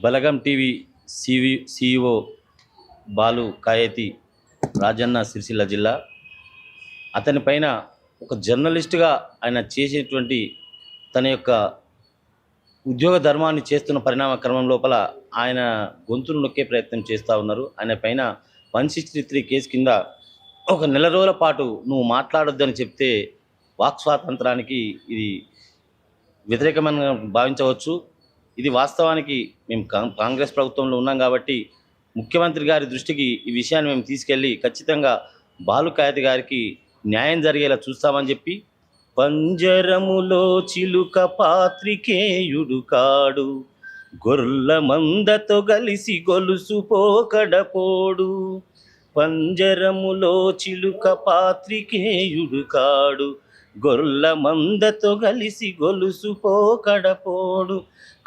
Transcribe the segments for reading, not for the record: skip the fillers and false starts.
బలగం TV CEO Balu కాయతి Rajanna Sircilla జిల్లా. అతని పైన ఒక జర్నలిస్ట్గా ఆయన చేసేటువంటి తన యొక్క ఉద్యోగ ధర్మాన్ని చేస్తున్న పరిణామ క్రమం లోపల ఆయన గొంతును నొక్కే ప్రయత్నం చేస్తూ ఉన్నారు. ఆయన పైన 163 కేసు కింద ఒక నెల రోజుల పాటు నువ్వు మాట్లాడొద్దని చెప్తే వాక్ స్వాతంత్రానికి ఇది వ్యతిరేకమైన భావించవచ్చు. ఇది వాస్తవానికి మేము కాంగ్రెస్ ప్రభుత్వంలో ఉన్నాం కాబట్టి ముఖ్యమంత్రి గారి దృష్టికి ఈ విషయాన్ని మేము తీసుకెళ్ళి ఖచ్చితంగా బాలు కాయతి గారికి న్యాయం జరిగేలా చూస్తామని చెప్పి, పంజరములో చిలుక పాత్రికేయుడు కాడు, గొర్ల మందతో కలిసి గొలుసు పోకడపోడు, పంజరములో చిలుక పాత్రికేయుడు కాడు, గొర్ల మందతో కలిసి గొలుసు పోకడపోడు,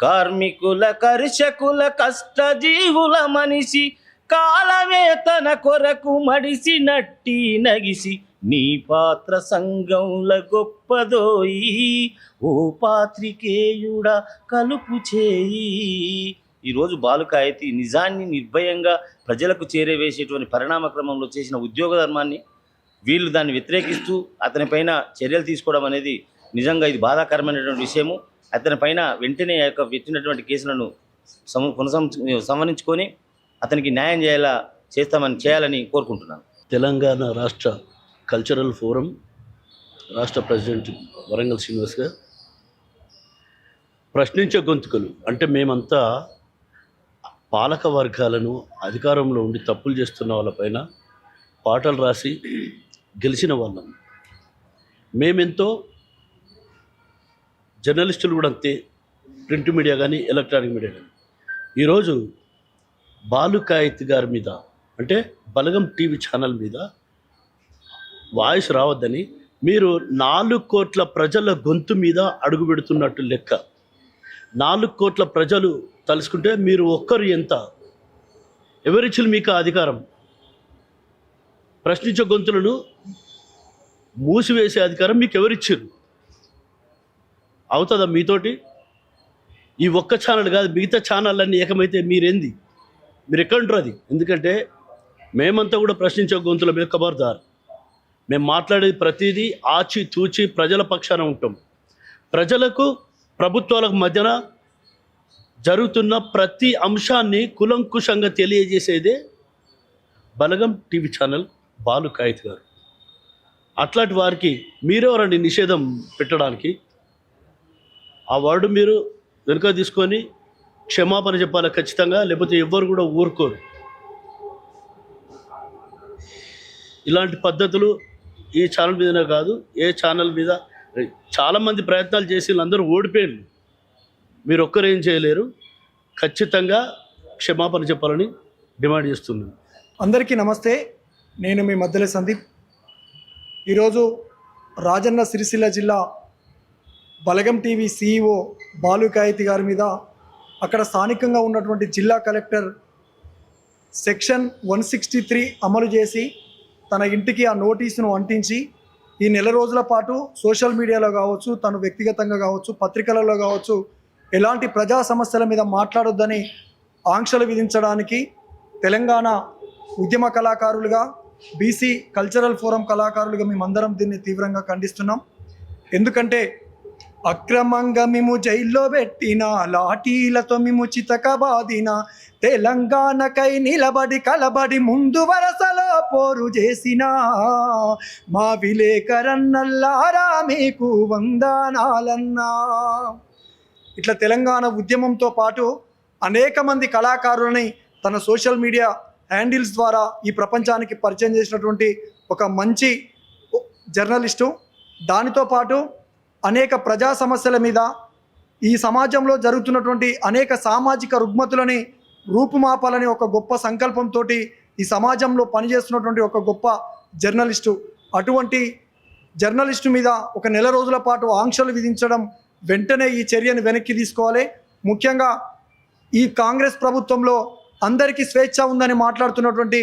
కార్మికుల కర్షకుల కష్టజీవుల మనిషి, కాలమే తన కొరకు మడిసి నట్టి నగిసి, నీ పాత్ర సంఘంల గొప్పదోయి, ఓ పాత్రికేయుడా కలుపు చేయి. ఈరోజు బాలు కాయతి నిజాన్ని నిర్భయంగా ప్రజలకు చేరవేసేటువంటి పరిణామ క్రమంలో చేసిన ఉద్యోగ ధర్మాన్ని వీళ్ళు దాన్ని వ్యతిరేకిస్తూ అతనిపైన చర్యలు తీసుకోవడం అనేది నిజంగా ఇది బాధాకరమైనటువంటి విషయము. అతనిపైన వెంటనే పెట్టినటువంటి కేసులను సంవరించుకొని అతనికి న్యాయం చేయాలని కోరుకుంటున్నాను. తెలంగాణ రాష్ట్ర కల్చరల్ ఫోరం రాష్ట్ర ప్రెసిడెంట్ వరంగల్ శ్రీనివాస్ గారు, ప్రశ్నించే గొంతుకలు అంటే మేమంతా పాలక వర్గాలను అధికారంలో ఉండి తప్పులు చేస్తున్న వాళ్ళపైన పాటలు రాసి గెలిచిన వాళ్ళం. మేమెంతో జర్నలిస్టులు కూడా అంతే, ప్రింట్ మీడియా కానీ ఎలక్ట్రానిక్ మీడియా కానీ. ఈరోజు బాలు కాయతి గారి మీద అంటే బలగం టీవీ ఛానల్ మీద వాయిస్ రావద్దని మీరు 4 కోట్ల ప్రజల గొంతు మీద అడుగు పెడుతున్నట్టు లెక్క. 4 కోట్ల ప్రజలు తలుసుకుంటే మీరు ఒక్కరు ఎంత? ఎవరిచ్చారు మీకు అధికారం? ప్రశ్నించే గొంతులను మూసివేసే అధికారం మీకు ఎవరిచ్చారు? అవుతుందా మీతోటి? ఈ ఒక్క ఛానల్ కాదు, మిగతా ఛానళ్ళన్నీ ఏకమైతే మీరేంది? మీరు ఎక్కడుంటారు? అది ఎందుకంటే మేమంతా కూడా ప్రశ్నించే గొంతుల మీద ఖబర్దార్. మేము మాట్లాడేది ప్రతిదీ ఆచి తూచి ప్రజల పక్షాన ఉంటాం. ప్రజలకు ప్రభుత్వాలకు మధ్యన జరుగుతున్న ప్రతి అంశాన్ని కులంకుశంగా తెలియజేసేదే బలగం టీవీ ఛానల్ బాలు కాయతి గారు. అట్లాంటి వారికి మీరెవరండి నిషేధం పెట్టడానికి? ఆ వర్డ్ మీరు వెనుక తీసుకొని క్షమాపణ చెప్పాలి ఖచ్చితంగా, లేకపోతే ఎవ్వరు కూడా ఊరుకోరు. ఇలాంటి పద్ధతులు ఈ ఛానల్ మీదనే కాదు, ఏ ఛానల్ మీద చాలామంది ప్రయత్నాలు చేసి అందరూ ఓడిపోయారు. మీరు ఒక్కరేం చేయలేరు. ఖచ్చితంగా క్షమాపణ చెప్పాలని డిమాండ్ చేస్తున్నాను. అందరికీ నమస్తే, నేను మీ మధ్యలో సందీప్. ఈరోజు రాజన్న సిరిసిల్ల జిల్లా బలగం టీవీ సిఇఓ బాలు కాయతి గారి మీద అక్కడ స్థానికంగా ఉన్నటువంటి జిల్లా కలెక్టర్ సెక్షన్ 163 అమలు చేసి తన ఇంటికి ఆ నోటీసును అంటించి ఈ నెల రోజుల పాటు సోషల్ మీడియాలో కావచ్చు, తను వ్యక్తిగతంగా కావచ్చు, పత్రికలలో కావచ్చు, ఎలాంటి ప్రజా సమస్యల మీద మాట్లాడొద్దని ఆంక్షలు విధించడానికి తెలంగాణ ఉద్యమ కళాకారులుగా, బీసీ కల్చరల్ ఫోరం కళాకారులుగా మేమందరం దీన్ని తీవ్రంగా ఖండిస్తున్నాం. ఎందుకంటే అక్రమంగా మేము జైల్లో పెట్టిన, లాఠీలతో మేము చితకబాదిన, తెలంగాణకై నిలబడి కలబడి ముందు వరసలో పోరు చేసిన మా విలేకరన్నల్లారా మీకు వందనాలన్నా. ఇట్లా తెలంగాణ ఉద్యమంతో పాటు అనేక మంది కళాకారులని తన సోషల్ మీడియా హ్యాండిల్స్ ద్వారా ఈ ప్రపంచానికి పరిచయం చేసినటువంటి ఒక మంచి జర్నలిస్టు. దానితో పాటు అనేక ప్రజా సమస్యల మీద, ఈ సమాజంలో జరుగుతున్నటువంటి అనేక సామాజిక రుగ్మతులని రూపుమాపాలని ఒక గొప్ప సంకల్పంతో ఈ సమాజంలో పనిచేస్తున్నటువంటి ఒక గొప్ప జర్నలిస్టు. అటువంటి జర్నలిస్టు మీద ఒక నెల రోజుల పాటు ఆంక్షలు విధించడం, వెంటనే ఈ చర్యను వెనక్కి తీసుకోవాలి. ముఖ్యంగా ఈ కాంగ్రెస్ ప్రభుత్వంలో అందరికీ స్వేచ్ఛ ఉందని మాట్లాడుతున్నటువంటి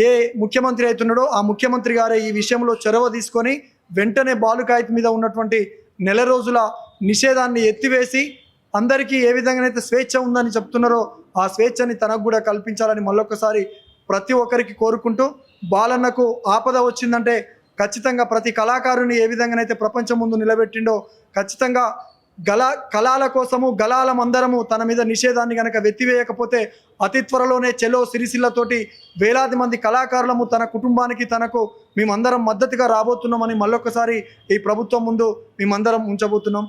ఏ ముఖ్యమంత్రి అవుతున్నాడో ఆ ముఖ్యమంత్రి గారే ఈ విషయంలో చొరవ తీసుకొని వెంటనే బాలు కాయతి మీద ఉన్నటువంటి నెల రోజుల నిషేధాన్ని ఎత్తివేసి అందరికీ ఏ విధంగానైతే స్వేచ్ఛ ఉందని చెప్తున్నారో ఆ స్వేచ్ఛని తనకు కూడా కల్పించాలని మళ్ళొకసారి ప్రతి ఒక్కరికి కోరుకుంటూ, బాలన్నకు ఆపద వచ్చిందంటే ఖచ్చితంగా ప్రతి కళాకారుని ఏ విధంగానైతే ప్రపంచం ముందు నిలబెట్టిండో ఖచ్చితంగా కళాల కోసము గళాలమందరము తన మీద నిషేధాన్ని కనుక వెత్తివేయకపోతే అతి త్వరలోనే చెలో సిరిసిల్లతోటి వేలాది మంది కళాకారులము తన కుటుంబానికి తనకు మేమందరం మద్దతుగా రాబోతున్నామని మళ్ళొకసారి ఈ ప్రభుత్వం ముందు మేమందరం ఉంచబోతున్నాం.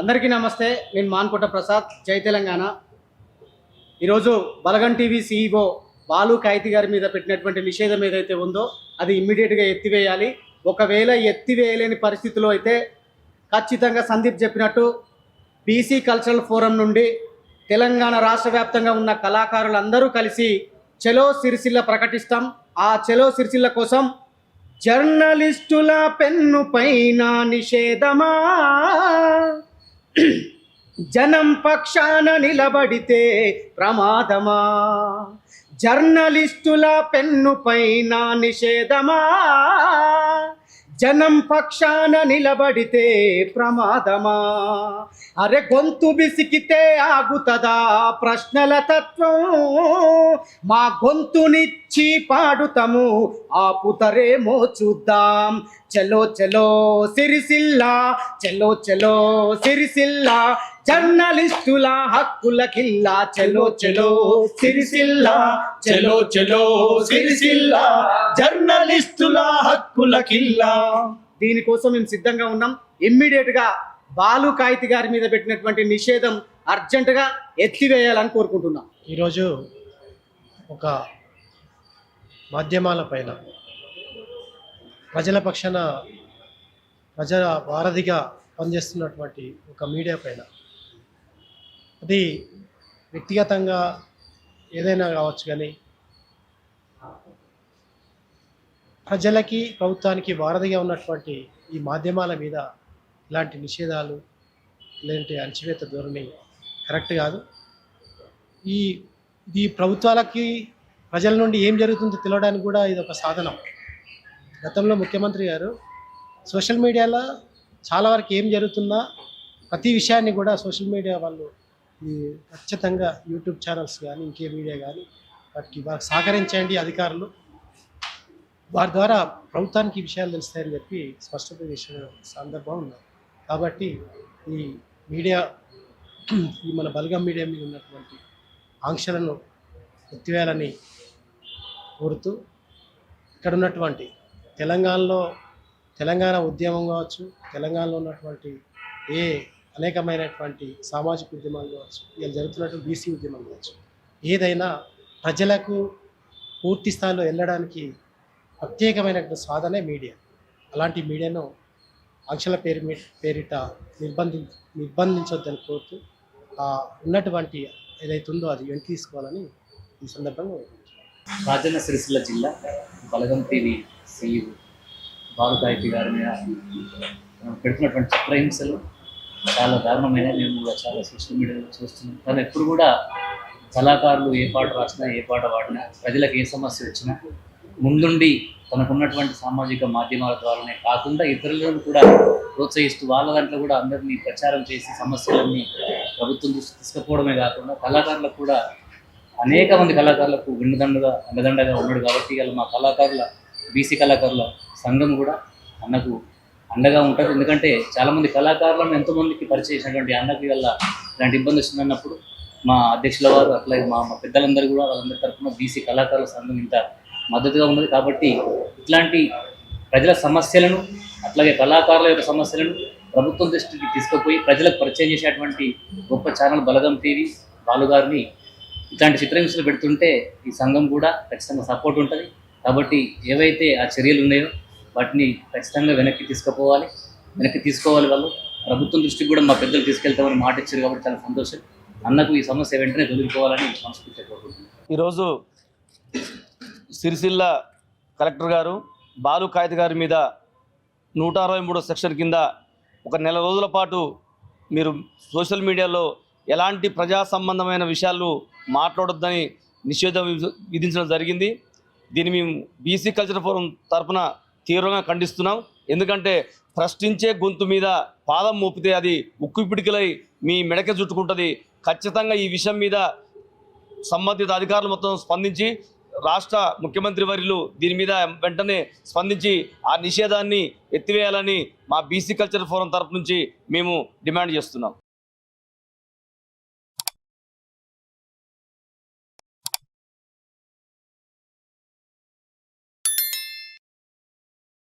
అందరికీ నమస్తే. నేను మాన్కోట ప్రసాద్, జై తెలంగాణ. ఈరోజు బలగం టీవీ CEO బాలు కాయితి గారి మీద పెట్టినటువంటి నిషేధం ఏదైతే ఉందో అది ఇమ్మీడియట్గా ఎత్తివేయాలి. ఒకవేళ ఎత్తివేయలేని పరిస్థితిలో అయితే ఖచ్చితంగా సందీప్ చెప్పినట్టు బీసీ కల్చరల్ ఫోరం నుండి తెలంగాణ రాష్ట్ర వ్యాప్తంగా ఉన్న కళాకారులందరూ కలిసి చెలో సిరిసిల్ల ప్రకటిస్తాం. ఆ చెలో సిరిసిల్ల కోసం జర్నలిస్టుల పెన్ను పైన నిషేధమా, జనం పక్షాన నిలబడితే ప్రమాదమా, జర్నలిస్టుల పెన్ను పైన నిషేధమా, జనం పక్షాన నిలబడితే ప్రమాదమా, అరే గొంతు బిసికితే ఆగుతదా ప్రశ్నల తత్వం, మా గొంతునిచ్చి పాడుతాము ఆపుతరేమో చూద్దాం. చలో చలో సిరిసిల్ల, చలో చలో సిరిసిల్ల, జర్నలిస్టుల హక్కుల కిల్లా, చలో చలో సిరిసిల్ల, చలో చలో సిరిసిల్ల, జర్నలిస్టుల హక్కుల కిల్లా. దీనికోసం మేము సిద్ధంగా ఉన్నాం. ఇమ్మీడియట్గా బాలు కాయితి గారి మీద పెట్టినటువంటి నిషేధం అర్జెంటుగా ఎత్తివేయాలని కోరుకుంటున్నాం. ఈరోజు ఒక మాధ్యమాల పైన ప్రజల పక్షాన ప్రజల వారధిగా పనిచేస్తున్నటువంటి ఒక మీడియా పైన, అది వ్యక్తిగతంగా ఏదైనా కావచ్చు, కానీ ప్రజలకి ప్రభుత్వానికి వారధిగా ఉన్నటువంటి ఈ మాధ్యమాల మీద ఇలాంటి నిషేధాలు, ఇలాంటి అణచివేత ధోరణి కరెక్ట్ కాదు. ఈ ప్రభుత్వాలకి ప్రజల నుండి ఏం జరుగుతుందో తెలియడానికి కూడా ఇది ఒక సాధనం. గతంలో ముఖ్యమంత్రి గారు సోషల్ మీడియాలో చాలా వరకు ఏం జరుగుతున్నా ప్రతి విషయాన్ని కూడా సోషల్ మీడియా వాళ్ళు ఈ ఖచ్చితంగా యూట్యూబ్ ఛానల్స్ కానీ ఇంకే మీడియా కానీ వాటికి బాగా సహకరించండి అధికారులు, వారి ద్వారా ప్రభుత్వానికి ఈ విషయాలు తెలుస్తాయని చెప్పి స్పష్టత చేసిన సందర్భం ఉంది. కాబట్టి ఈ మీడియా, ఈ మన బలగం మీడియా మీద ఉన్నటువంటి ఆంక్షలను ఎత్తివేయాలని కోరుతూ, ఇక్కడ ఉన్నటువంటి తెలంగాణ ఉద్యమం కావచ్చు, తెలంగాణలో ఉన్నటువంటి అనేకమైనటువంటి సామాజిక ఉద్యమాలు కావచ్చు, ఇలా జరుగుతున్నటువంటి బీసీ ఉద్యమం కావచ్చు, ఏదైనా ప్రజలకు పూర్తి స్థాయిలో వెళ్ళడానికి ప్రత్యేకమైనటువంటి సాధనే మీడియా. అలాంటి మీడియాను ఆంక్షల పేరిట నిర్బంధించొద్దని కోరుతూ, ఉన్నటువంటి ఏదైతే ఉందో అది వెంట తీసుకోవాలని ఈ సందర్భంగా రాజన్న సిరిసిల్ల జిల్లా బలగం టీవీ CEO బాలు కాయితి గారి మీద పెడుతున్నటువంటి చిత్రహింసలు చాలా దారుణమైన, మేము కూడా చాలా సోషల్ మీడియాలో చూస్తున్నాం. కానీ ఎప్పుడు కూడా కళాకారులు ఏ పాట రాసినా, ఏ పాట పాడినా, ప్రజలకు ఏ సమస్య వచ్చినా ముందుండి తనకున్నటువంటి సామాజిక మాధ్యమాల ద్వారానే కాకుండా ఇతరులను కూడా ప్రోత్సహిస్తూ వాళ్ళ దాంట్లో కూడా అందరినీ ప్రచారం చేసి సమస్యలన్నీ ప్రభుత్వం దృష్టి తీసుకుపోవడమే కాకుండా కళాకారులకు కూడా అనేక మంది కళాకారులకు అండదండగా ఉన్నాడు. కాబట్టి ఇవాళ మా కళాకారుల బీసీ కళాకారుల సంఘం కూడా అన్నకు అండగా ఉంటుంది. ఎందుకంటే చాలామంది కళాకారులను ఎంతోమందికి పరిచయం చేసినటువంటి అన్నకి వల్ల ఇలాంటి ఇబ్బంది వస్తుందన్నప్పుడు మా అధ్యక్షుల వారు అట్లాగే మా పెద్దలందరూ కూడా వాళ్ళందరి తరఫున బీసీ కళాకారుల సంఘం ఇంత మద్దతుగా ఉన్నది. కాబట్టి ఇట్లాంటి ప్రజల సమస్యలను అట్లాగే కళాకారుల యొక్క సమస్యలను ప్రభుత్వం దృష్టికి తీసుకుపోయి ప్రజలకు పరిచయం చేసేటువంటి గొప్ప ఛానల్ బలగం టీవీ బాలుగారిని ఇట్లాంటి చిత్రహింసలు పెడుతుంటే ఈ సంఘం కూడా ఖచ్చితంగా సపోర్ట్ ఉంటుంది. కాబట్టి ఏవైతే ఆ చర్యలు ఉన్నాయో వాటిని ఖచ్చితంగా వెనక్కి తీసుకోవాలి. వాళ్ళు ప్రభుత్వం దృష్టికి కూడా మా పెద్దలు తీసుకెళ్తామని మాట ఇచ్చారు. కాబట్టి చాలా సంతోషం. అన్నకు ఈ సమస్య వెంటనే తొలగిపోవాలని మనస్ఫూర్తిగా కోరుకుంటున్నాను. ఈరోజు సిరిసిల్ల కలెక్టర్ గారు బాలు కాయితి గారి మీద 163 సెక్షన్ కింద ఒక నెల రోజుల పాటు మీరు సోషల్ మీడియాలో ఎలాంటి ప్రజా సంబంధమైన విషయాలు మాట్లాడొద్దని నిషేధం విధించడం జరిగింది. దీన్ని మేము బీసీ కల్చరల్ ఫోరం తరఫున తీవ్రంగా ఖండిస్తున్నాం. ఎందుకంటే ప్రశ్నించే గొంతు మీద పాదం మోపితే అది ఉక్కు పిడికిలై మీ మెడక చుట్టుకుంటుంది. ఖచ్చితంగా ఈ విషయం మీద సంబంధిత అధికారులు మొత్తం స్పందించి రాష్ట్ర ముఖ్యమంత్రి వర్యులు దీని మీద వెంటనే స్పందించి ఆ నిషేధాన్ని ఎత్తివేయాలని మా బీసీ కల్చర్ ఫోరం తరపు నుంచి మేము డిమాండ్ చేస్తున్నాం.